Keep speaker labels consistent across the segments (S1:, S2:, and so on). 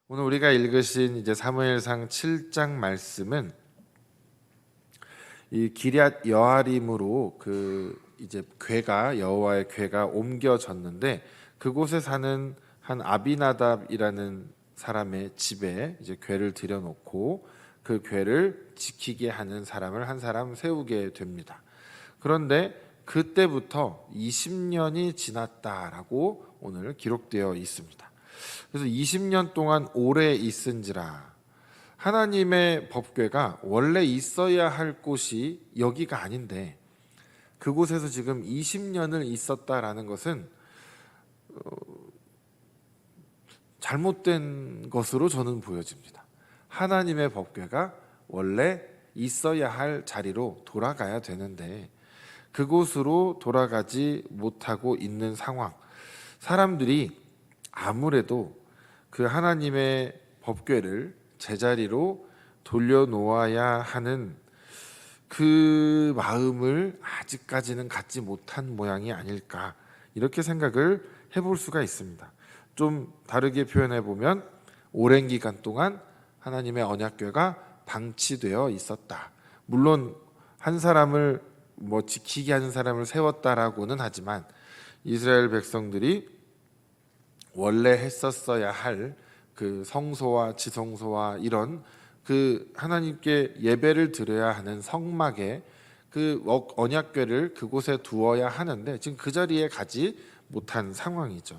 S1: 오늘 우리가 읽으신 이제 사무엘상 7장 말씀은 이 기럇 여아림으로 이제 여호와의 궤가 옮겨졌는데, 그곳에 사는 한 아비나답이라는 사람의 집에 이제 궤를 들여놓고 그 궤를 지키게 하는 사람을 한 사람 세우게 됩니다. 그런데 그때부터 20년이 지났다라고 오늘 기록되어 있습니다. 그래서 20년 동안 오래 있은지라, 하나님의 법궤가 원래 있어야 할 곳이 여기가 아닌데 그곳에서 지금 20년을 있었다라는 것은 잘못된 것으로 저는 보여집니다. 하나님의 법궤가 원래 있어야 할 자리로 돌아가야 되는데 그곳으로 돌아가지 못하고 있는 상황, 사람들이 아무래도 그 하나님의 법궤를 제자리로 돌려놓아야 하는 그 마음을 아직까지는 갖지 못한 모양이 아닐까, 이렇게 생각을 해볼 수가 있습니다. 좀 다르게 표현해 보면 오랜 기간 동안 하나님의 언약궤가 방치되어 있었다. 물론 한 사람을 지키게 하는 사람을 세웠다라고는 하지만 이스라엘 백성들이 원래 했었어야 할 그 성소와 지성소와 이런 그 하나님께 예배를 드려야 하는 성막에 그 언약궤를 그곳에 두어야 하는데 지금 그 자리에 가지 못한 상황이죠.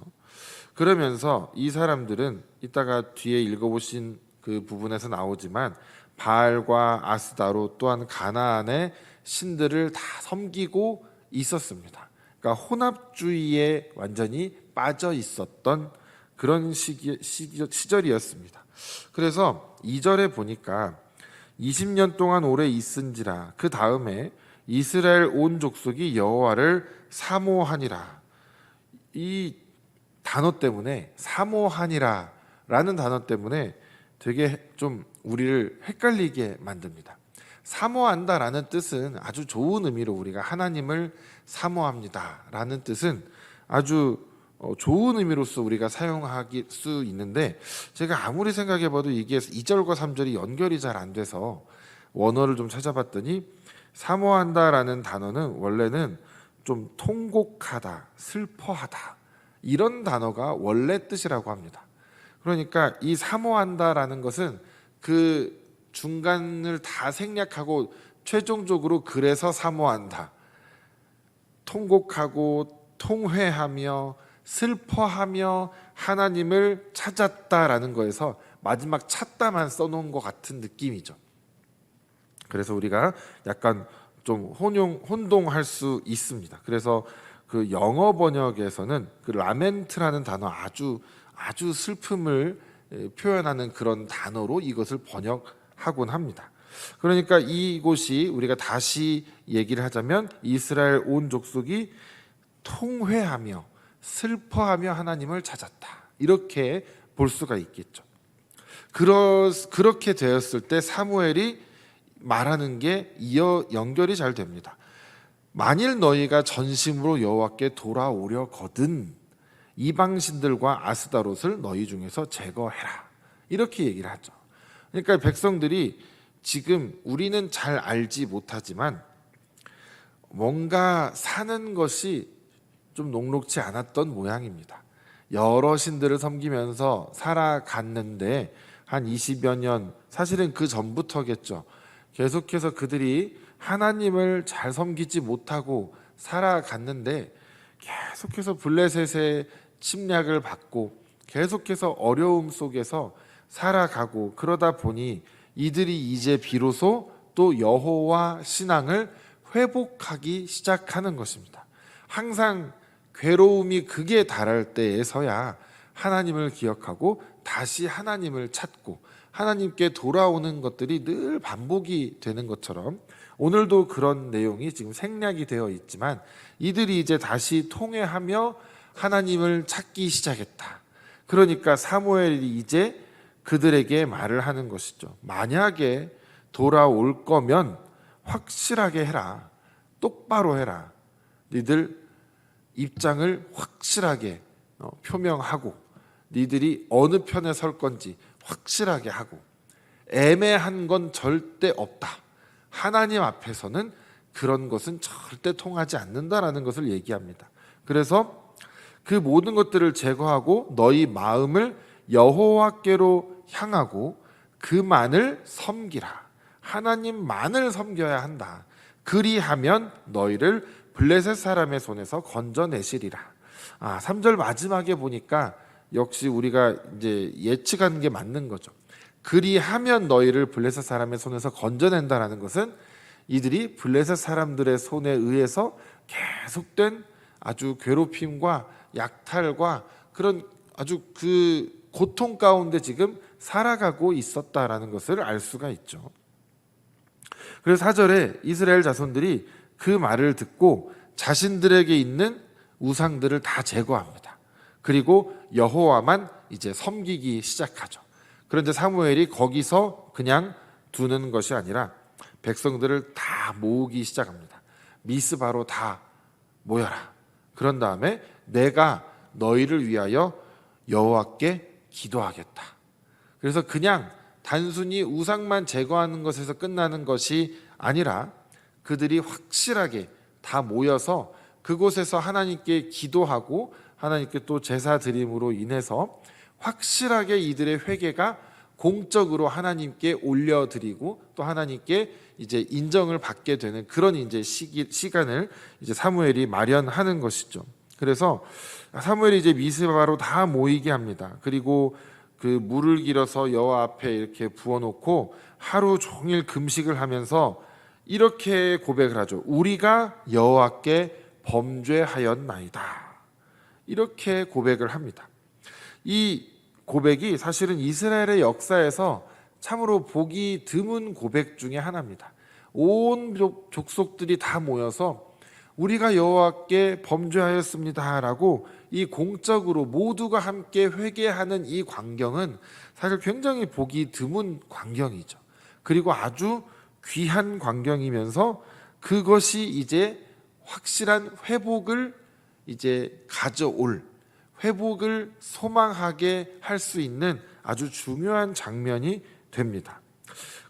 S1: 그러면서 이 사람들은 이따가 뒤에 읽어보신 그 부분에서 나오지만 바알과 아스다로 또한 가나안의 신들을 다 섬기고 있었습니다. 그러니까 혼합주의에 완전히 빠져 있었던 그런 시절이었습니다. 그래서 2절에 보니까 20년 동안 오래 있은지라, 그 다음에 이스라엘 온 족속이 여호와를 사모하니라. 이 단어 때문에, 사모하니라 라는 단어 때문에 되게 좀 우리를 헷갈리게 만듭니다. 사모한다 라는 뜻은 아주 좋은 의미로, 우리가 하나님을 사모합니다 라는 뜻은 아주 좋은 의미로서 우리가 사용할 수 있는데, 제가 아무리 생각해봐도 이게 2절과 3절이 연결이 잘 안 돼서 원어를 좀 찾아봤더니, 사모한다라는 단어는 원래는 좀 통곡하다, 슬퍼하다, 이런 단어가 원래 뜻이라고 합니다. 그러니까 이 사모한다라는 것은 그 중간을 다 생략하고 최종적으로 그래서 사모한다, 통곡하고 통회하며 슬퍼하며 하나님을 찾았다라는 거에서 마지막 찾다만 써놓은 것 같은 느낌이죠. 그래서 우리가 약간 좀 혼동할 수 있습니다. 그래서 그 영어 번역에서는 그 라멘트라는 단어, 아주 슬픔을 표현하는 그런 단어로 이것을 번역하곤 합니다. 그러니까 이곳이, 우리가 다시 얘기를 하자면 이스라엘 온 족속이 통회하며 슬퍼하며 하나님을 찾았다, 이렇게 볼 수가 있겠죠. 그렇게 되었을 때 사무엘이 말하는 게 연결이 잘 됩니다. 만일 너희가 전심으로 여호와께 돌아오려거든 이방신들과 아스다롯을 너희 중에서 제거해라, 이렇게 얘기를 하죠. 그러니까 백성들이 지금 우리는 잘 알지 못하지만 뭔가 사는 것이 좀 녹록지 않았던 모양입니다. 여러 신들을 섬기면서 살아갔는데 한 20여 년, 사실은 그 전부터겠죠. 계속해서 그들이 하나님을 잘 섬기지 못하고 살아갔는데 계속해서 블레셋의 침략을 받고 계속해서 어려움 속에서 살아가고, 그러다 보니 이들이 이제 비로소 또 여호와 신앙을 회복하기 시작하는 것입니다. 항상 괴로움이 극에 달할 때에서야 하나님을 기억하고 다시 하나님을 찾고 하나님께 돌아오는 것들이 늘 반복이 되는 것처럼 오늘도 그런 내용이 지금 생략이 되어 있지만, 이들이 이제 다시 통회하며 하나님을 찾기 시작했다. 그러니까 사무엘이 이제 그들에게 말을 하는 것이죠. 만약에 돌아올 거면 확실하게 해라, 똑바로 해라. 니들 입장을 확실하게 표명하고 니들이 어느 편에 설 건지 확실하게 하고 애매한 건 절대 없다. 하나님 앞에서는 그런 것은 절대 통하지 않는다라는 것을 얘기합니다. 그래서 그 모든 것들을 제거하고 너희 마음을 여호와께로 향하고 그만을 섬기라. 하나님만을 섬겨야 한다. 그리하면 너희를 블레셋 사람의 손에서 건져내시리라. 3절 마지막에 보니까 역시 우리가 이제 예측하는 게 맞는 거죠. 그리하면 너희를 블레셋 사람의 손에서 건져낸다라는 것은 이들이 블레셋 사람들의 손에 의해서 계속된 아주 괴롭힘과 약탈과 그런 아주 그 고통 가운데 지금 살아가고 있었다라는 것을 알 수가 있죠. 그래서 4절에 이스라엘 자손들이 그 말을 듣고 자신들에게 있는 우상들을 다 제거합니다. 그리고 여호와만 이제 섬기기 시작하죠. 그런데 사무엘이 거기서 그냥 두는 것이 아니라 백성들을 다 모으기 시작합니다. 미스바로 다 모여라. 그런 다음에 내가 너희를 위하여 여호와께 기도하겠다. 그래서 그냥 단순히 우상만 제거하는 것에서 끝나는 것이 아니라 그들이 확실하게 다 모여서 그곳에서 하나님께 기도하고 하나님께 또 제사 드림으로 인해서 확실하게 이들의 회개가 공적으로 하나님께 올려드리고 또 하나님께 이제 인정을 받게 되는 그런 이제 시간을 이제 사무엘이 마련하는 것이죠. 그래서 사무엘이 이제 미스바로 다 모이게 합니다. 그리고 그 물을 길어서 여호와 앞에 이렇게 부어놓고 하루 종일 금식을 하면서 이렇게 고백을 하죠. 우리가 여호와께 범죄하였나이다. 이렇게 고백을 합니다. 이 고백이 사실은 이스라엘의 역사에서 참으로 보기 드문 고백 중에 하나입니다. 온 족속들이 다 모여서 우리가 여호와께 범죄하였습니다라고 이 공적으로 모두가 함께 회개하는 이 광경은 사실 굉장히 보기 드문 광경이죠. 그리고 아주 귀한 광경이면서 그것이 이제 확실한 회복을 이제 가져올 회복을 소망하게 할 수 있는 아주 중요한 장면이 됩니다.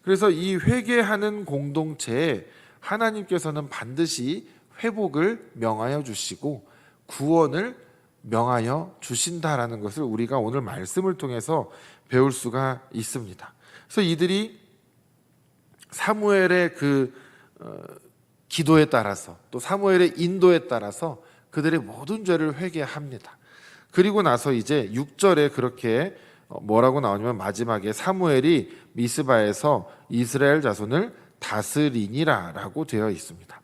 S1: 그래서 이 회개하는 공동체에 하나님께서는 반드시 회복을 명하여 주시고 구원을 명하여 주신다라는 것을 우리가 오늘 말씀을 통해서 배울 수가 있습니다. 그래서 이들이 사무엘의 그 기도에 따라서 또 사무엘의 인도에 따라서 그들의 모든 죄를 회개합니다. 그리고 나서 이제 6절에 그렇게 뭐라고 나오냐면 마지막에 사무엘이 미스바에서 이스라엘 자손을 다스리니라라고 되어 있습니다.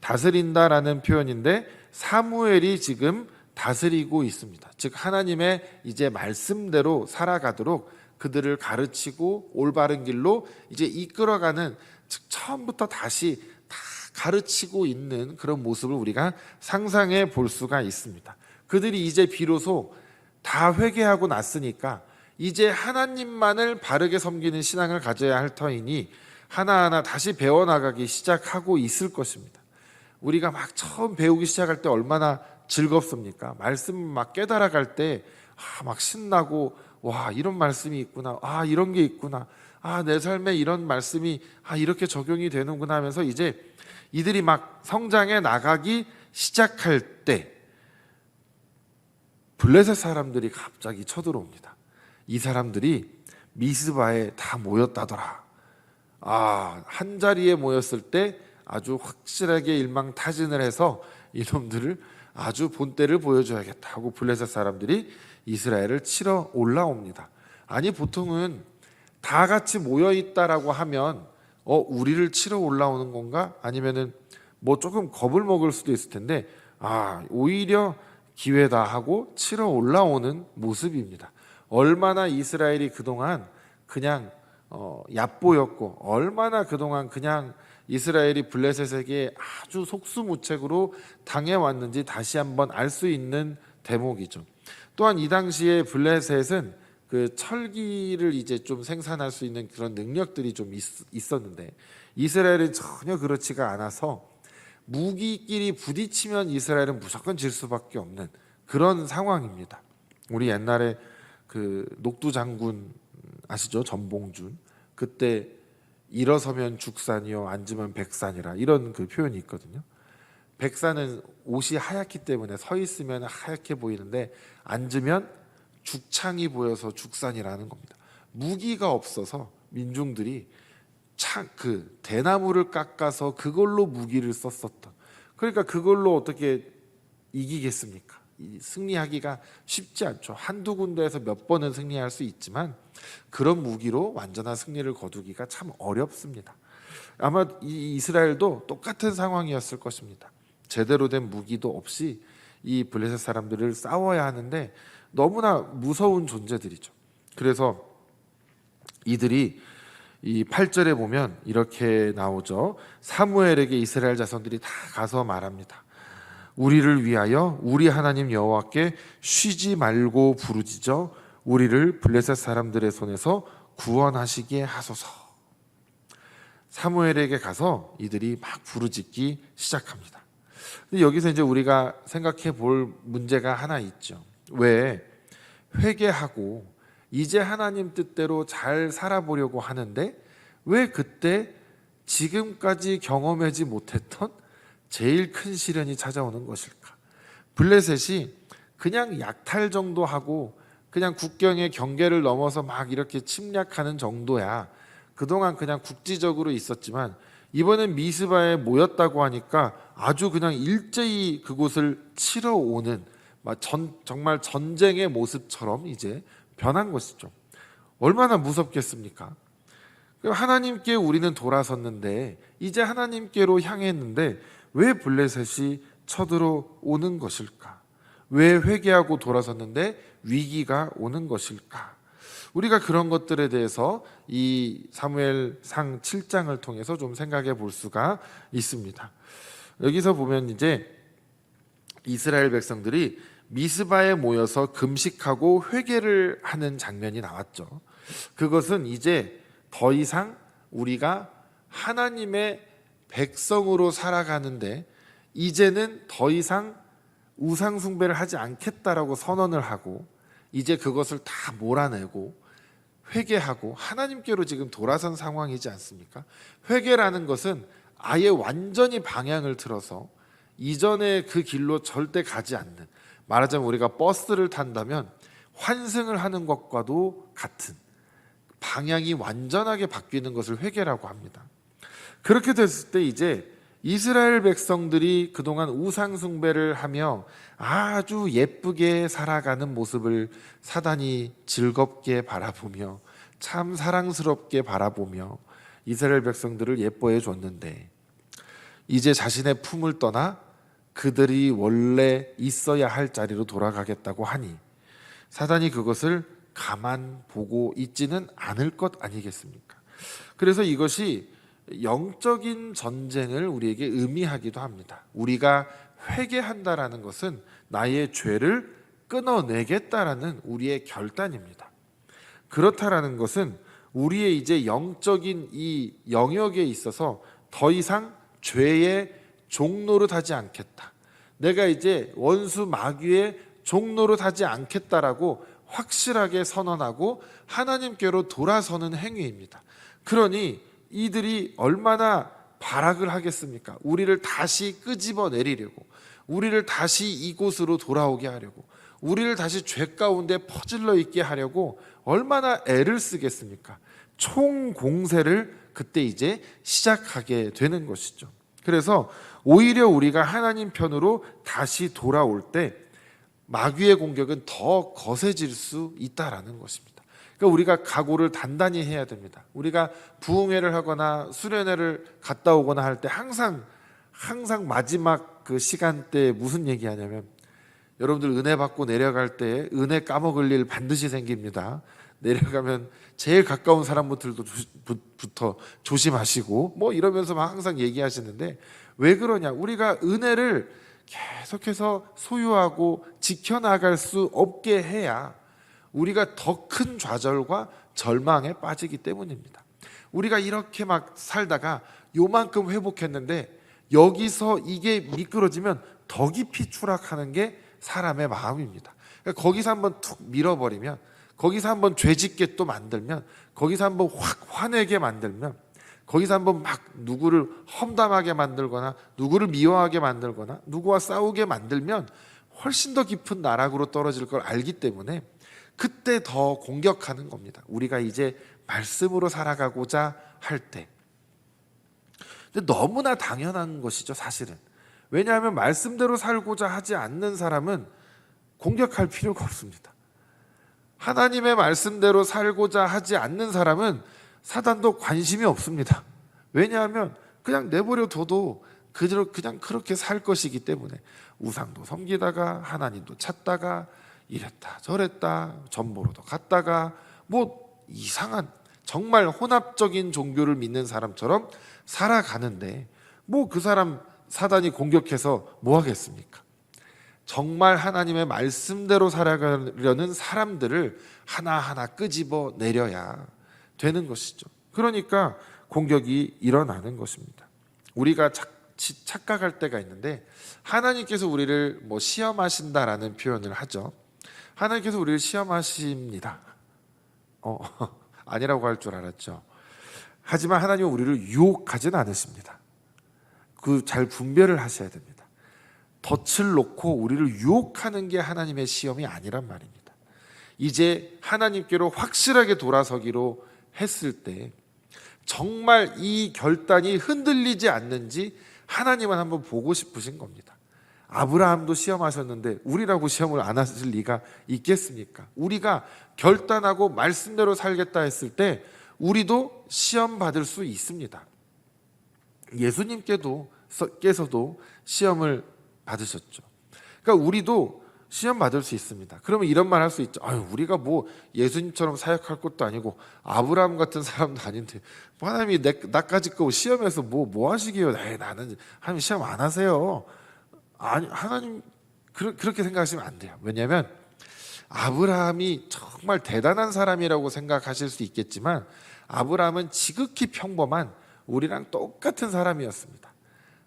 S1: 다스린다라는 표현인데 사무엘이 지금 다스리고 있습니다. 즉 하나님의 이제 말씀대로 살아가도록 그들을 가르치고 올바른 길로 이제 이끌어가는, 즉 처음부터 다시 다 가르치고 있는 그런 모습을 우리가 상상해 볼 수가 있습니다. 그들이 이제 비로소 다 회개하고 났으니까 이제 하나님만을 바르게 섬기는 신앙을 가져야 할 터이니 하나하나 다시 배워나가기 시작하고 있을 것입니다. 우리가 막 처음 배우기 시작할 때 얼마나 즐겁습니까? 말씀 막 깨달아갈 때 막 신나고 와 이런 말씀이 있구나, 이런 게 있구나, 내 삶에 이런 말씀이 이렇게 적용이 되는구나 하면서 이제 이들이 막 성장해 나가기 시작할 때 블레셋 사람들이 갑자기 쳐들어옵니다. 이 사람들이 미스바에 다 모였다더라. 한 자리에 모였을 때 아주 확실하게 일망타진을 해서 이놈들을 아주 본때를 보여줘야겠다 하고 블레셋 사람들이 이스라엘을 치러 올라옵니다. 아니 보통은 다 같이 모여 있다라고 하면 우리를 치러 올라오는 건가? 아니면은 뭐 조금 겁을 먹을 수도 있을 텐데 오히려 기회다 하고 치러 올라오는 모습입니다. 얼마나 이스라엘이 그동안 그냥 얕보였고 얼마나 그동안 그냥 이스라엘이 블레셋에게 아주 속수무책으로 당해왔는지 다시 한번 알 수 있는 대목이죠. 또한 이 당시에 블레셋은 그 철기를 이제 좀 생산할 수 있는 그런 능력들이 좀 있었는데 이스라엘은 전혀 그렇지가 않아서 무기끼리 부딪히면 이스라엘은 무조건 질 수밖에 없는 그런 상황입니다. 우리 옛날에 그 녹두 장군 아시죠? 전봉준. 그때 일어서면 죽산이요 앉으면 백산이라 이런 그 표현이 있거든요. 백산은 옷이 하얗기 때문에 서 있으면 하얗게 보이는데 앉으면 죽창이 보여서 죽산이라는 겁니다. 무기가 없어서 민중들이 그 대나무를 깎아서 그걸로 무기를 썼었던. 그러니까 그걸로 어떻게 이기겠습니까? 승리하기가 쉽지 않죠. 한두 군데에서 몇 번은 승리할 수 있지만 그런 무기로 완전한 승리를 거두기가 참 어렵습니다. 아마 이 이스라엘도 똑같은 상황이었을 것입니다. 제대로 된 무기도 없이 이 블레셋 사람들을 싸워야 하는데 너무나 무서운 존재들이죠. 그래서 이들이 이 8절에 보면 이렇게 나오죠. 사무엘에게 이스라엘 자손들이 다 가서 말합니다. 우리를 위하여 우리 하나님 여호와께 쉬지 말고 부르짖어 우리를 블레셋 사람들의 손에서 구원하시게 하소서. 사무엘에게 가서 이들이 막 부르짖기 시작합니다. 근데 여기서 이제 우리가 생각해 볼 문제가 하나 있죠. 왜 회개하고 이제 하나님 뜻대로 잘 살아보려고 하는데 왜 그때 지금까지 경험하지 못했던 제일 큰 시련이 찾아오는 것일까? 블레셋이 그냥 약탈 정도 하고 그냥 국경의 경계를 넘어서 막 이렇게 침략하는 정도야. 그동안 그냥 국지적으로 있었지만 이번엔 미스바에 모였다고 하니까 아주 그냥 일제히 그곳을 치러 오는 정말 전쟁의 모습처럼 이제 변한 것이죠. 얼마나 무섭겠습니까? 하나님께 우리는 돌아섰는데 이제 하나님께로 향했는데 왜 블레셋이 쳐들어오는 것일까? 왜 회개하고 돌아섰는데 위기가 오는 것일까? 우리가 그런 것들에 대해서 이 사무엘상 7장을 통해서 좀 생각해 볼 수가 있습니다. 여기서 보면 이제 이스라엘 백성들이 미스바에 모여서 금식하고 회개를 하는 장면이 나왔죠. 그것은 이제 더 이상 우리가 하나님의 백성으로 살아가는데 이제는 더 이상 우상 숭배를 하지 않겠다라고 선언을 하고 이제 그것을 다 몰아내고 회개하고 하나님께로 지금 돌아선 상황이지 않습니까? 회개라는 것은 아예 완전히 방향을 틀어서 이전의 그 길로 절대 가지 않는, 말하자면 우리가 버스를 탄다면 환승을 하는 것과도 같은 방향이 완전하게 바뀌는 것을 회개라고 합니다. 그렇게 됐을 때 이제 이스라엘 백성들이 그동안 우상 숭배를 하며 아주 예쁘게 살아가는 모습을 사단이 즐겁게 바라보며 참 사랑스럽게 바라보며 이스라엘 백성들을 예뻐해 줬는데 이제 자신의 품을 떠나 그들이 원래 있어야 할 자리로 돌아가겠다고 하니 사단이 그것을 가만 보고 있지는 않을 것 아니겠습니까? 그래서 이것이 영적인 전쟁을 우리에게 의미하기도 합니다. 우리가 회개한다라는 것은 나의 죄를 끊어내겠다라는 우리의 결단입니다. 그렇다라는 것은 우리의 이제 영적인 이 영역에 있어서 더 이상 죄의 종노릇하지 않겠다. 내가 이제 원수 마귀의 종노릇하지 않겠다라고 확실하게 선언하고 하나님께로 돌아서는 행위입니다. 그러니 이들이 얼마나 발악을 하겠습니까? 우리를 다시 끄집어 내리려고, 우리를 다시 이곳으로 돌아오게 하려고, 우리를 다시 죄 가운데 퍼질러 있게 하려고 얼마나 애를 쓰겠습니까? 총공세를 그때 이제 시작하게 되는 것이죠. 그래서 오히려 우리가 하나님 편으로 다시 돌아올 때 마귀의 공격은 더 거세질 수 있다라는 것입니다. 그러니까 우리가 각오를 단단히 해야 됩니다. 우리가 부흥회를 하거나 수련회를 갔다 오거나 할 때 항상 마지막 그 시간대에 무슨 얘기하냐면 여러분들 은혜 받고 내려갈 때 은혜 까먹을 일 반드시 생깁니다. 내려가면 제일 가까운 사람부터 조심하시고 뭐 이러면서 막 항상 얘기하시는데 왜 그러냐? 우리가 은혜를 계속해서 소유하고 지켜나갈 수 없게 해야 우리가 더 큰 좌절과 절망에 빠지기 때문입니다. 우리가 이렇게 막 살다가 요만큼 회복했는데 여기서 이게 미끄러지면 더 깊이 추락하는 게 사람의 마음입니다. 그러니까 거기서 한번 툭 밀어버리면 거기서 한번 죄짓게 또 만들면, 거기서 한번 확 화내게 만들면, 거기서 한번 막 누구를 험담하게 만들거나 누구를 미워하게 만들거나 누구와 싸우게 만들면 훨씬 더 깊은 나락으로 떨어질 걸 알기 때문에 그때 더 공격하는 겁니다. 우리가 이제 말씀으로 살아가고자 할 때. 근데 너무나 당연한 것이죠, 사실은. 왜냐하면 말씀대로 살고자 하지 않는 사람은 공격할 필요가 없습니다. 하나님의 말씀대로 살고자 하지 않는 사람은 사단도 관심이 없습니다. 왜냐하면 그냥 내버려 둬도 그냥 그렇게 살 것이기 때문에 우상도 섬기다가 하나님도 찾다가 이랬다 저랬다 전보로도 갔다가 뭐 이상한 정말 혼합적인 종교를 믿는 사람처럼 살아가는데 뭐 그 사람 사단이 공격해서 뭐 하겠습니까? 정말 하나님의 말씀대로 살아가려는 사람들을 하나하나 끄집어 내려야 되는 것이죠. 그러니까 공격이 일어나는 것입니다. 우리가 착각할 때가 있는데 하나님께서 우리를 뭐 시험하신다라는 표현을 하죠. 하나님께서 우리를 시험하십니다. 아니라고 할 줄 알았죠. 하지만 하나님은 우리를 유혹하진 않으십니다. 그 잘 분별을 하셔야 됩니다. 덫을 놓고 우리를 유혹하는 게 하나님의 시험이 아니란 말입니다. 이제 하나님께로 확실하게 돌아서기로 했을 때 정말 이 결단이 흔들리지 않는지 하나님은 한번 보고 싶으신 겁니다. 아브라함도 시험하셨는데 우리라고 시험을 안 하실 리가 있겠습니까? 우리가 결단하고 말씀대로 살겠다 했을 때 우리도 시험 받을 수 있습니다. 예수님께서도 시험을 받으셨죠. 그러니까 우리도 시험 받을 수 있습니다. 그러면 이런 말 할 수 있죠. 우리가 뭐 예수님처럼 사역할 것도 아니고 아브라함 같은 사람도 아닌데 뭐 하나님이 나까지 거 시험해서 뭐 하시게요? 나는 하나님 시험 안 하세요. 아니, 하나님 그렇게 생각하시면 안 돼요. 왜냐하면 아브라함이 정말 대단한 사람이라고 생각하실 수 있겠지만 아브라함은 지극히 평범한 우리랑 똑같은 사람이었습니다.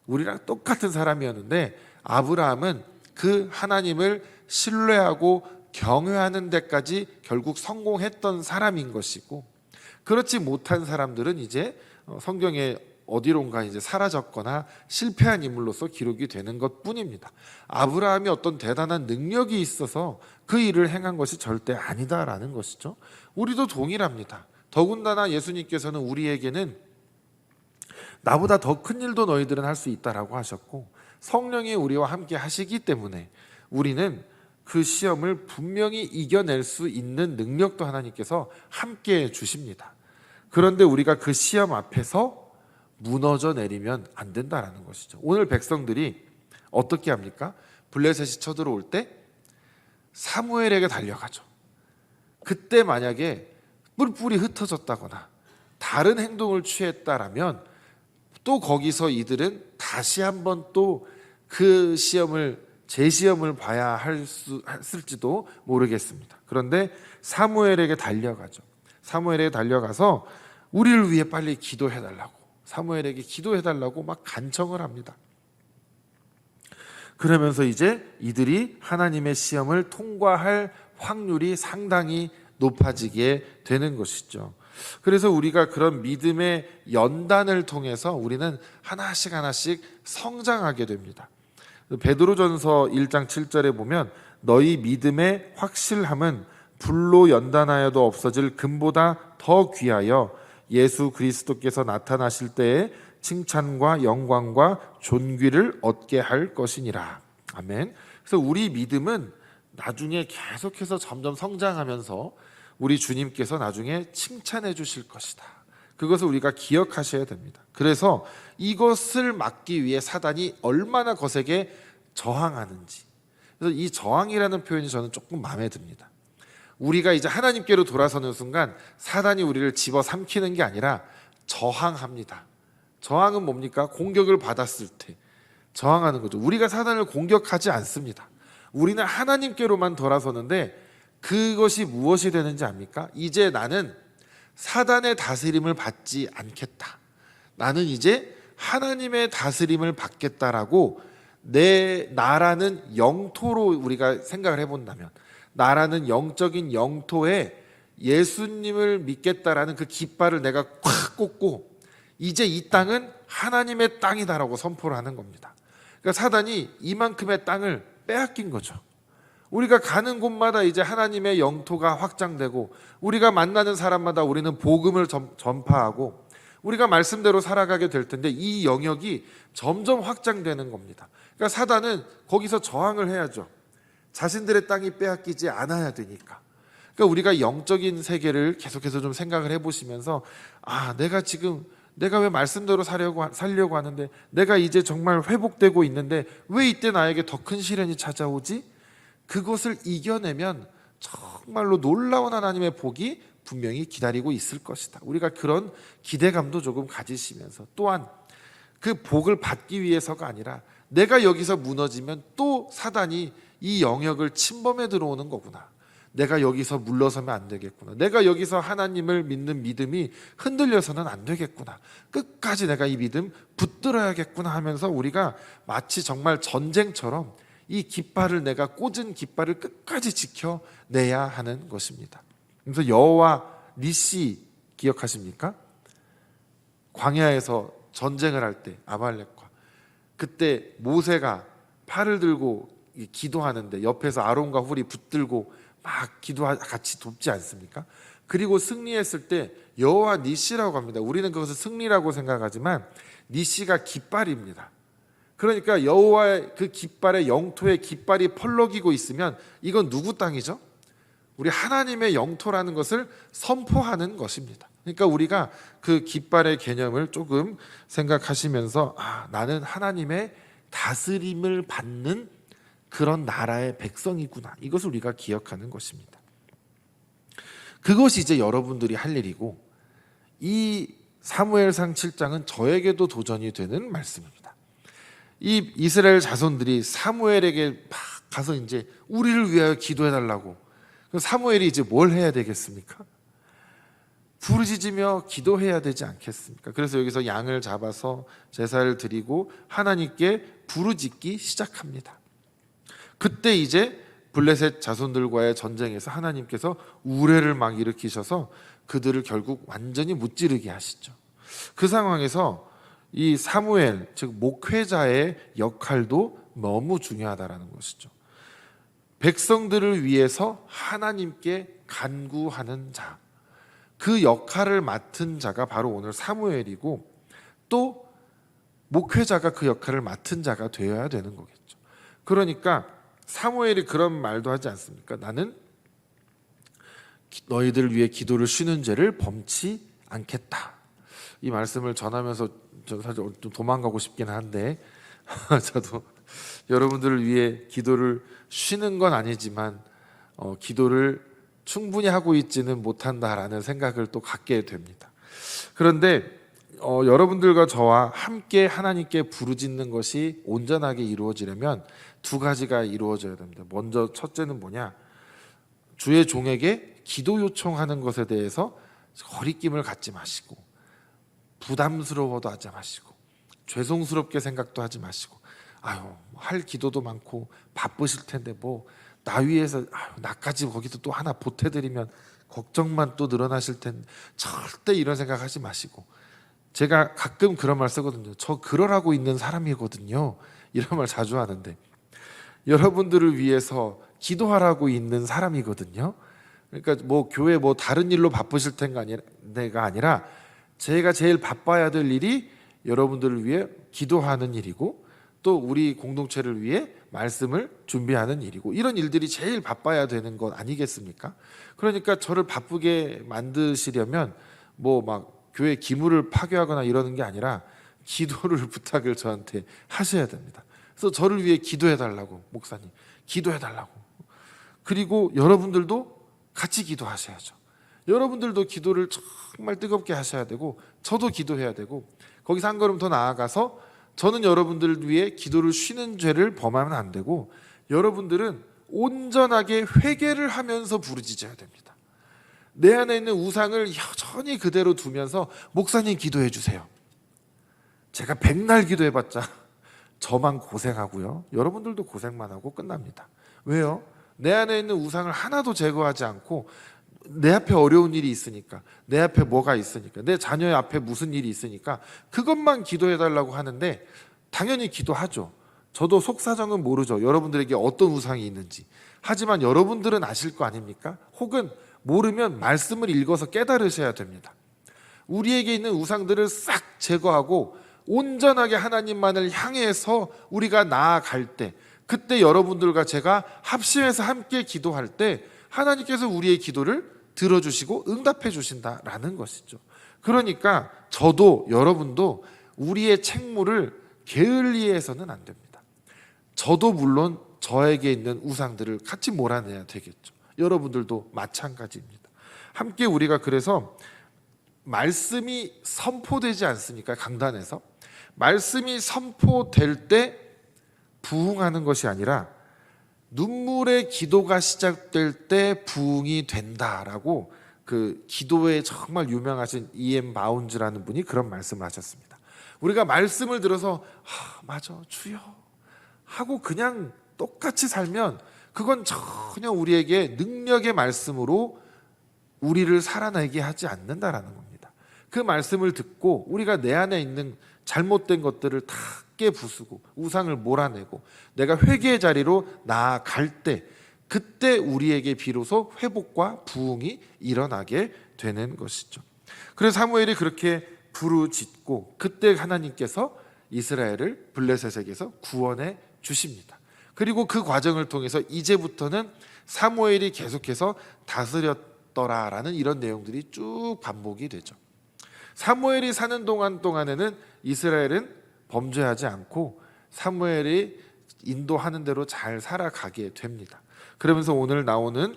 S1: 우리랑 똑같은 사람이었는데 아브라함은 그 하나님을 신뢰하고 경외하는 데까지 결국 성공했던 사람인 것이고, 그렇지 못한 사람들은 이제 성경에 어디론가 이제 사라졌거나 실패한 인물로서 기록이 되는 것뿐입니다. 아브라함이 어떤 대단한 능력이 있어서 그 일을 행한 것이 절대 아니다라는 것이죠. 우리도 동일합니다. 더군다나 예수님께서는 우리에게는 나보다 더 큰 일도 너희들은 할 수 있다라고 하셨고, 성령이 우리와 함께 하시기 때문에 우리는 그 시험을 분명히 이겨낼 수 있는 능력도 하나님께서 함께 주십니다. 그런데 우리가 그 시험 앞에서 무너져 내리면 안 된다라는 것이죠. 오늘 백성들이 어떻게 합니까? 블레셋이 쳐들어올 때 사무엘에게 달려가죠. 그때 만약에 뿔뿔이 흩어졌다거나 다른 행동을 취했다라면 또 거기서 이들은 다시 한번 또 그 시험을 봐야 했을지도 모르겠습니다. 그런데 사무엘에게 달려가죠. 사무엘에게 달려가서 우리를 위해 빨리 기도해달라고, 사무엘에게 기도해달라고 막 간청을 합니다. 그러면서 이제 이들이 하나님의 시험을 통과할 확률이 상당히 높아지게 되는 것이죠. 그래서 우리가 그런 믿음의 연단을 통해서 우리는 하나씩 성장하게 됩니다. 베드로전서 1장 7절에 보면 너희 믿음의 확실함은 불로 연단하여도 없어질 금보다 더 귀하여 예수 그리스도께서 나타나실 때에 칭찬과 영광과 존귀를 얻게 할 것이니라. 아멘. 그래서 우리 믿음은 나중에 계속해서 점점 성장하면서 우리 주님께서 나중에 칭찬해 주실 것이다. 그것을 우리가 기억하셔야 됩니다. 그래서 이것을 막기 위해 사단이 얼마나 거세게 저항하는지, 그래서 이 저항이라는 표현이 저는 조금 마음에 듭니다. 우리가 이제 하나님께로 돌아서는 순간 사단이 우리를 집어삼키는 게 아니라 저항합니다. 저항은 뭡니까? 공격을 받았을 때 저항하는 거죠. 우리가 사단을 공격하지 않습니다. 우리는 하나님께로만 돌아서는데 그것이 무엇이 되는지 압니까? 이제 나는 사단의 다스림을 받지 않겠다. 나는 이제 하나님의 다스림을 받겠다라고 나라는 영토로 우리가 생각을 해본다면, 나라는 영적인 영토에 예수님을 믿겠다라는 그 깃발을 내가 콱 꽂고 이제 이 땅은 하나님의 땅이다라고 선포를 하는 겁니다. 그러니까 사단이 이만큼의 땅을 빼앗긴 거죠. 우리가 가는 곳마다 이제 하나님의 영토가 확장되고 우리가 만나는 사람마다 우리는 복음을 전파하고 우리가 말씀대로 살아가게 될 텐데 이 영역이 점점 확장되는 겁니다. 그러니까 사단은 거기서 저항을 해야죠. 자신들의 땅이 빼앗기지 않아야 되니까. 그러니까 우리가 영적인 세계를 계속해서 좀 생각을 해보시면서 내가 왜 말씀대로 살려고 하는데 내가 이제 정말 회복되고 있는데 왜 이때 나에게 더 큰 시련이 찾아오지? 그것을 이겨내면 정말로 놀라운 하나님의 복이 분명히 기다리고 있을 것이다. 우리가 그런 기대감도 조금 가지시면서 또한 그 복을 받기 위해서가 아니라 내가 여기서 무너지면 또 사단이 이 영역을 침범해 들어오는 거구나. 내가 여기서 물러서면 안 되겠구나. 내가 여기서 하나님을 믿는 믿음이 흔들려서는 안 되겠구나. 끝까지 내가 이 믿음 붙들어야겠구나 하면서 우리가 마치 정말 전쟁처럼 이 깃발을 내가 꽂은 깃발을 끝까지 지켜내야 하는 것입니다. 그래서 여호와 니시 기억하십니까? 광야에서 전쟁을 할 때 아말렉과 그때 모세가 팔을 들고 기도하는데 옆에서 아론과 훌이 붙들고 막 같이 돕지 않습니까? 그리고 승리했을 때 여호와 니시라고 합니다. 우리는 그것을 승리라고 생각하지만 니시가 깃발입니다. 그러니까 여호와의 그 깃발의 영토에 깃발이 펄럭이고 있으면 이건 누구 땅이죠? 우리 하나님의 영토라는 것을 선포하는 것입니다. 그러니까 우리가 그 깃발의 개념을 조금 생각하시면서 나는 하나님의 다스림을 받는 그런 나라의 백성이구나. 이것을 우리가 기억하는 것입니다. 그것이 이제 여러분들이 할 일이고 이 사무엘상 7장은 저에게도 도전이 되는 말씀입니다. 이 이스라엘 자손들이 사무엘에게 막 가서 이제 우리를 위하여 기도해 달라고. 사무엘이 이제 뭘 해야 되겠습니까? 부르짖으며 기도해야 되지 않겠습니까? 그래서 여기서 양을 잡아서 제사를 드리고 하나님께 부르짖기 시작합니다. 그때 이제 블레셋 자손들과의 전쟁에서 하나님께서 우레를 막 일으키셔서 그들을 결국 완전히 무찌르게 하시죠. 그 상황에서 이 사무엘, 즉 목회자의 역할도 너무 중요하다라는 것이죠. 백성들을 위해서 하나님께 간구하는 자, 그 역할을 맡은 자가 바로 오늘 사무엘이고 또 목회자가 그 역할을 맡은 자가 되어야 되는 거겠죠. 그러니까 사무엘이 그런 말도 하지 않습니까? 나는 너희들을 위해 기도를 쉬는 죄를 범치 않겠다. 이 말씀을 전하면서 저 사실 좀 도망가고 싶긴 한데 저도 여러분들을 위해 기도를 쉬는 건 아니지만 기도를 충분히 하고 있지는 못한다라는 생각을 또 갖게 됩니다. 그런데 여러분들과 저와 함께 하나님께 부르짖는 것이 온전하게 이루어지려면 두 가지가 이루어져야 됩니다. 먼저 첫째는 뭐냐? 주의 종에게 기도 요청하는 것에 대해서 거리낌을 갖지 마시고 부담스러워도 하지 마시고 죄송스럽게 생각도 하지 마시고 할 기도도 많고 바쁘실 텐데 뭐 나 위해서 나까지 거기서 또 하나 보태드리면 걱정만 또 늘어나실 텐데 절대 이런 생각하지 마시고 제가 가끔 그런 말 쓰거든요. 저 그러라고 있는 사람이거든요. 이런 말 자주 하는데 여러분들을 위해서 기도하라고 있는 사람이거든요. 그러니까 뭐 교회 뭐 다른 일로 바쁘실 텐가 아니라 제가 제일 바빠야 될 일이 여러분들을 위해 기도하는 일이고 또 우리 공동체를 위해 말씀을 준비하는 일이고 이런 일들이 제일 바빠야 되는 것 아니겠습니까? 그러니까 저를 바쁘게 만드시려면 뭐 막 교회 기물을 파괴하거나 이러는 게 아니라 기도를 부탁을 저한테 하셔야 됩니다. 그래서 저를 위해 기도해 달라고 목사님 기도해 달라고 그리고 여러분들도 같이 기도하셔야죠. 여러분들도 기도를 정말 뜨겁게 하셔야 되고 저도 기도해야 되고 거기서 한 걸음 더 나아가서 저는 여러분들을 위해 기도를 쉬는 죄를 범하면 안 되고 여러분들은 온전하게 회개를 하면서 부르짖어야 됩니다. 내 안에 있는 우상을 여전히 그대로 두면서 목사님 기도해 주세요. 제가 백날 기도해봤자 저만 고생하고요. 여러분들도 고생만 하고 끝납니다. 왜요? 내 안에 있는 우상을 하나도 제거하지 않고 내 앞에 어려운 일이 있으니까, 내 앞에 뭐가 있으니까, 내 자녀의 앞에 무슨 일이 있으니까 그것만 기도해달라고 하는데 당연히 기도하죠. 저도 속사정은 모르죠. 여러분들에게 어떤 우상이 있는지. 하지만 여러분들은 아실 거 아닙니까? 혹은 모르면 말씀을 읽어서 깨달으셔야 됩니다. 우리에게 있는 우상들을 싹 제거하고 온전하게 하나님만을 향해서 우리가 나아갈 때, 그때 여러분들과 제가 합심해서 함께 기도할 때 하나님께서 우리의 기도를 들어주시고 응답해 주신다라는 것이죠. 그러니까 저도 여러분도 우리의 책무를 게을리해서는 안 됩니다. 저도 물론 저에게 있는 우상들을 같이 몰아내야 되겠죠. 여러분들도 마찬가지입니다. 함께 우리가 그래서 말씀이 선포되지 않습니까? 강단에서 말씀이 선포될 때 부흥하는 것이 아니라 눈물의 기도가 시작될 때 부흥이 된다라고 그 기도에 정말 유명하신 E.M. 바운즈라는 분이 그런 말씀을 하셨습니다. 우리가 말씀을 들어서 맞아 주여 하고 그냥 똑같이 살면 그건 전혀 우리에게 능력의 말씀으로 우리를 살아나게 하지 않는다라는 겁니다. 그 말씀을 듣고 우리가 내 안에 있는 잘못된 것들을 다 깨부수고 우상을 몰아내고 내가 회개의 자리로 나아갈 때, 그때 우리에게 비로소 회복과 부흥이 일어나게 되는 것이죠. 그래서 사무엘이 그렇게 부르짖고 그때 하나님께서 이스라엘을 블레셋에게서 구원해 주십니다. 그리고 그 과정을 통해서 이제부터는 사무엘이 계속해서 다스렸더라라는 이런 내용들이 쭉 반복이 되죠. 사무엘이 사는 동안에는 이스라엘은 범죄하지 않고 사무엘이 인도하는 대로 잘 살아가게 됩니다. 그러면서 오늘 나오는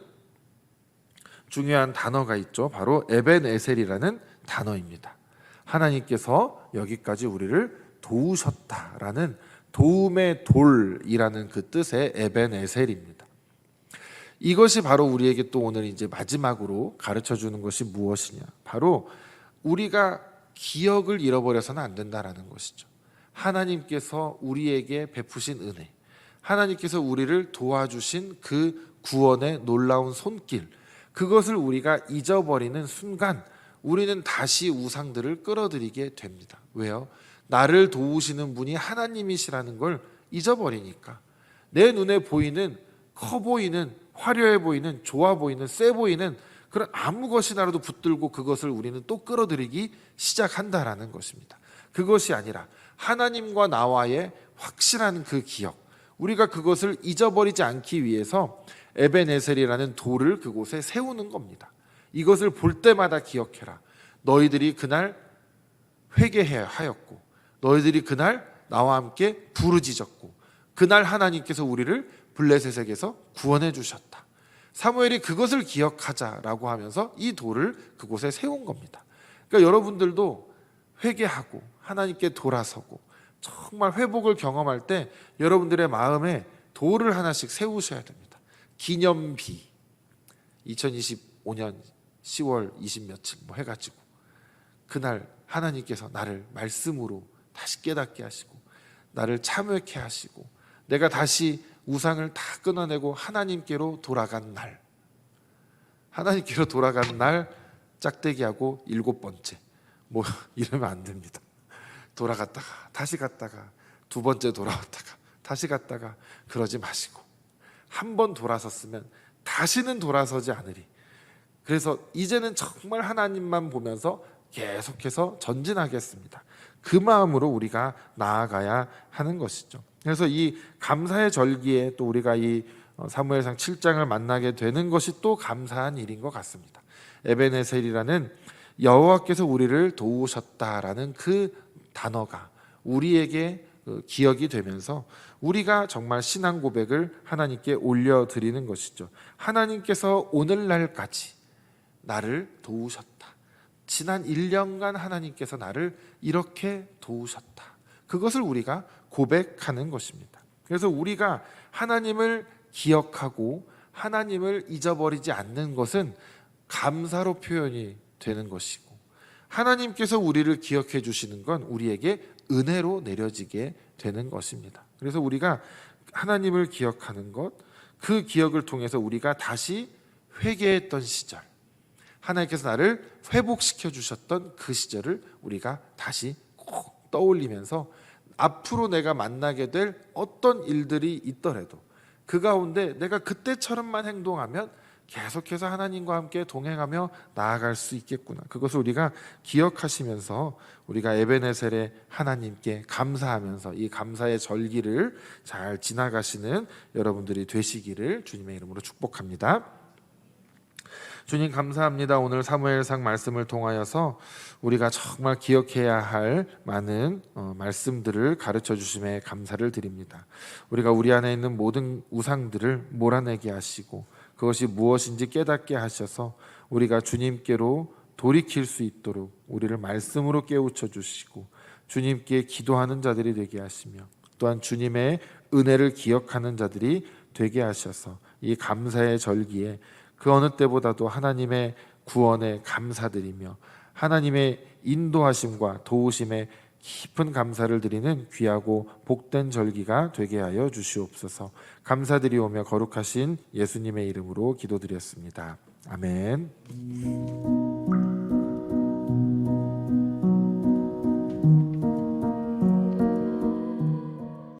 S1: 중요한 단어가 있죠. 바로 에벤에셀이라는 단어입니다. 하나님께서 여기까지 우리를 도우셨다라는 도움의 돌이라는 그 뜻의 에벤에셀입니다. 이것이 바로 우리에게 또 오늘 이제 마지막으로 가르쳐 주는 것이 무엇이냐? 바로 우리가 기억을 잃어버려서는 안 된다라는 것이죠. 하나님께서 우리에게 베푸신 은혜, 하나님께서 우리를 도와주신 그 구원의 놀라운 손길, 그것을 우리가 잊어버리는 순간 우리는 다시 우상들을 끌어들이게 됩니다. 왜요? 나를 도우시는 분이 하나님이시라는 걸 잊어버리니까. 내 눈에 보이는, 커 보이는, 화려해 보이는, 좋아 보이는, 세 보이는 그런 아무 것이나라도 붙들고 그것을 우리는 또 끌어들이기 시작한다라는 것입니다. 그것이 아니라 하나님과 나와의 확실한 그 기억, 우리가 그것을 잊어버리지 않기 위해서 에벤에셀이라는 돌을 그곳에 세우는 겁니다. 이것을 볼 때마다 기억해라. 너희들이 그날 회개해야 하였고, 너희들이 그날 나와 함께 부르짖었고, 그날 하나님께서 우리를 블레셋에게서 구원해 주셨다. 사무엘이 그것을 기억하자라고 하면서 이 돌을 그곳에 세운 겁니다. 그러니까 여러분들도 회개하고 하나님께 돌아서고 정말 회복을 경험할 때 여러분들의 마음에 돌을 하나씩 세우셔야 됩니다. 기념비 2025년 10월 20 며칠 뭐 해가지고 그날 하나님께서 나를 말씀으로 다시 깨닫게 하시고 나를 참회케 하시고 내가 다시 우상을 다 끊어내고 하나님께로 돌아간 날, 하나님께로 돌아간 날 짝대기하고 7번째 뭐 이러면 안 됩니다. 돌아갔다가 다시 갔다가 2번째 돌아왔다가 다시 갔다가 그러지 마시고 한 번 돌아섰으면 다시는 돌아서지 않으리. 그래서 이제는 정말 하나님만 보면서 계속해서 전진하겠습니다. 그 마음으로 우리가 나아가야 하는 것이죠. 그래서 이 감사의 절기에 또 우리가 이 사무엘상 7장을 만나게 되는 것이 또 감사한 일인 것 같습니다. 에벤에셀이라는 여호와께서 우리를 도우셨다라는 그 단어가 우리에게 기억이 되면서 우리가 정말 신앙 고백을 하나님께 올려드리는 것이죠. 하나님께서 오늘날까지 나를 도우셨다. 지난 1년간 하나님께서 나를 이렇게 도우셨다. 그것을 우리가 고백하는 것입니다. 그래서 우리가 하나님을 기억하고 하나님을 잊어버리지 않는 것은 감사로 표현이 되는 것이고, 하나님께서 우리를 기억해 주시는 건 우리에게 은혜로 내려지게 되는 것입니다. 그래서 우리가 하나님을 기억하는 것, 그 기억을 통해서 우리가 다시 회개했던 시절, 하나님께서 나를 회복시켜 주셨던 그 시절을 우리가 다시 꼭 떠올리면서 앞으로 내가 만나게 될 어떤 일들이 있더라도 그 가운데 내가 그때처럼만 행동하면 계속해서 하나님과 함께 동행하며 나아갈 수 있겠구나. 그것을 우리가 기억하시면서 우리가 에베네셀의 하나님께 감사하면서 이 감사의 절기를 잘 지나가시는 여러분들이 되시기를 주님의 이름으로 축복합니다. 주님 감사합니다. 오늘 사무엘상 말씀을 통하여서 우리가 정말 기억해야 할 많은 말씀들을 가르쳐 주심에 감사를 드립니다. 우리가 우리 안에 있는 모든 우상들을 몰아내게 하시고 그것이 무엇인지 깨닫게 하셔서 우리가 주님께로 돌이킬 수 있도록 우리를 말씀으로 깨우쳐 주시고 주님께 기도하는 자들이 되게 하시며 또한 주님의 은혜를 기억하는 자들이 되게 하셔서 이 감사의 절기에 그 어느 때보다도 하나님의 구원에 감사드리며 하나님의 인도하심과 도우심에 깊은 감사를 드리는 귀하고 복된 절기가 되게 하여 주시옵소서. 감사드리오며 거룩하신 예수님의 이름으로 기도드렸습니다. 아멘.